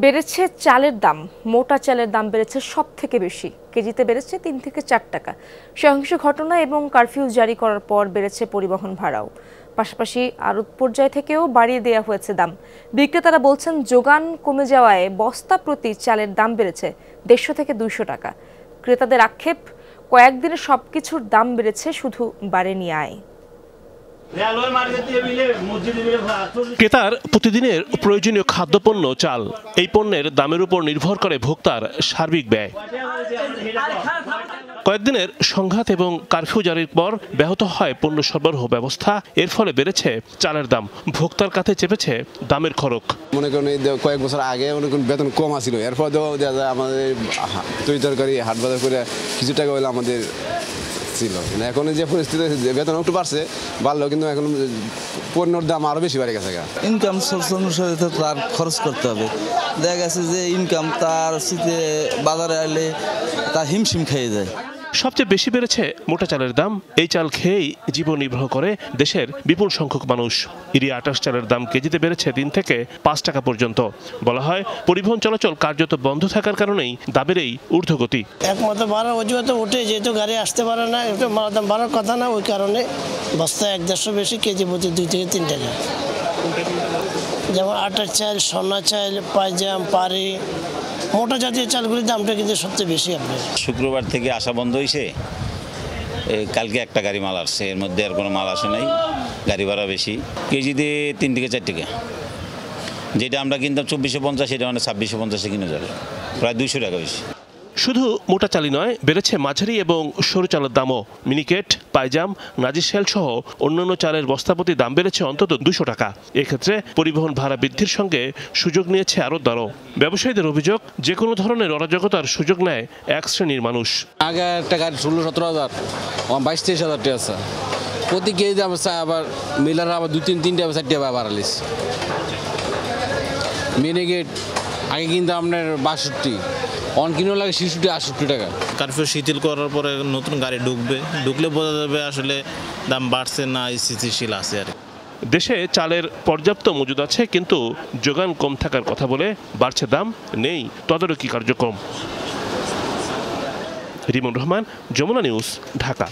বেড়েছে চালের দাম। মোটা চালের দাম বেড়েছে সবথেকে বেশি, কেজিতে বেড়েছে 3 থেকে 4 টাকা। সহিংস ঘটনা এবং কারফিউ জারি করার পর বেড়েছে পরিবহন ভাড়াও। পাশাপাশি আড়ত পর্যায় থেকেও বাড়িয়ে দেওয়া হয়েছে দাম। বিক্রেতারা বলছেন যোগান কমে যাওয়ায় বস্তা প্রতি চালের দাম বেড়েছে 150 থেকে 200 টাকা। ক্রেতাদের আক্ষেপ, কয়েকদিনে সবকিছুর দাম বেড়েছে, শুধু বাড়েনি আয়। ক্রেতার প্রতিদিনের প্রয়োজনীয় খাদ্যপণ্য চাল, এই পণ্যের দামের উপর নির্ভর করে ভোক্তার সার্বিক ব্যয়। কয়েকদিনের সংঘাত এবং কারফিউ জারির পর ব্যাহত হয় পণ্য সরবরাহ ব্যবস্থা। এর ফলে বেড়েছে চালের দাম, ভোক্তার কাছে চেপেছে দামের খরচ। মনে করেন কয়েক বছর আগে বেতন কম আসছিল, এরপর আমাদের তৈরি তরকারি হাট বাজার করে কিছু টাকা হলে আমাদের ছিল। এখন যে পরিস্থিতি বেতন একটু বাড়ছে, বাড়লো, কিন্তু এখন পণ্যের দাম আরো বেশি বেড়ে গেছে। ইনকাম সোর্স অনুসারে তো তার খরচ করতে হবে। দেখা গেছে যে ইনকাম তার বাজারে আলে তার হিমশিম খেয়ে যায়। সবচেয়ে বেশি বেড়েছে মোটা চালের দাম। এই চাল খেয়েই জীবন নির্বাহ করে দেশের বিপুল সংখ্যক মানুষ। ইরি 28 চালের দাম কেজিতে বেড়েছে 3 থেকে 5 টাকা পর্যন্ত। বলা হয় পরিবহন চলাচল কার্যত বন্ধ থাকার কারণেই দামের এই ঊর্ধ্বগতি। একমাত্র বাড়ার অজুহাতে উঠে, যেহেতু গাড়ি আসতে পারে না, একটু দাম বাড়ার কথা না, ওই কারণে বস্তা 1-150 বেশি, কেজি প্রতি 2 থেকে 3 টাকা। যেমন আটার চাল, সোনা চাল, পাইজাম, পারি, মোটা জাতীয় চালগুলির দামটা কিন্তু সবচেয়ে বেশি। আপনার শুক্রবার থেকে আসা বন্ধ হয়েছে, কালকে একটা গাড়ি মাল আসছে, এর মধ্যে আর কোনো মাল আসে নাই। গাড়ি ভাড়া বেশি, কেজিতে 3 থেকে 4 টাকা। যেটা আমরা কিনতাম 2450, সেটা মানে 2650 কিনে যাবে, প্রায় 200 টাকা বেশি। শুধু মোটা চালই নয়, বেড়েছে মাঝারি এবং সরু চালের দামও। মিনিকেট, পাইজাম, নাজিরশাইল সহ অন্যান্য চালের বস্তাপ্রতি দাম বেড়েছে অন্তত 200 টাকা। এক্ষেত্রে পরিবহন ভাড়া বৃদ্ধির সঙ্গে সুযোগ নিয়েছে আড়তদারও। ব্যবসায়ীদের অভিযোগ, যে কোনো ধরনের অরাজকতার সুযোগ নেয় এক শ্রেণীর মানুষ। আগে একটা গাড়ি 16-17 হাজার, 22-23 হাজার টাকা আছে প্রতি কেজি দাম। আবার মিলার আবার 2-3 টাকা 4 টাকা বাড়ালিস। মিনিকেট আগে কিন্তু আপনার 62, অন কিলো লাগে 66-68 টাকা। কারফিউ শিথিল করার পরে নতুন গাড়ি ঢুকলে বোঝা যাবে আসলে দাম বাড়ছে না স্থিতিশীল আছে। আর দেশে চালের পর্যাপ্ত মজুদ আছে, কিন্তু যোগান কম থাকার কথা বলে বাড়ছে দাম, নেই তদারকি কার্যক্রম। রিমন রহমান, যমুনা নিউজ, ঢাকা।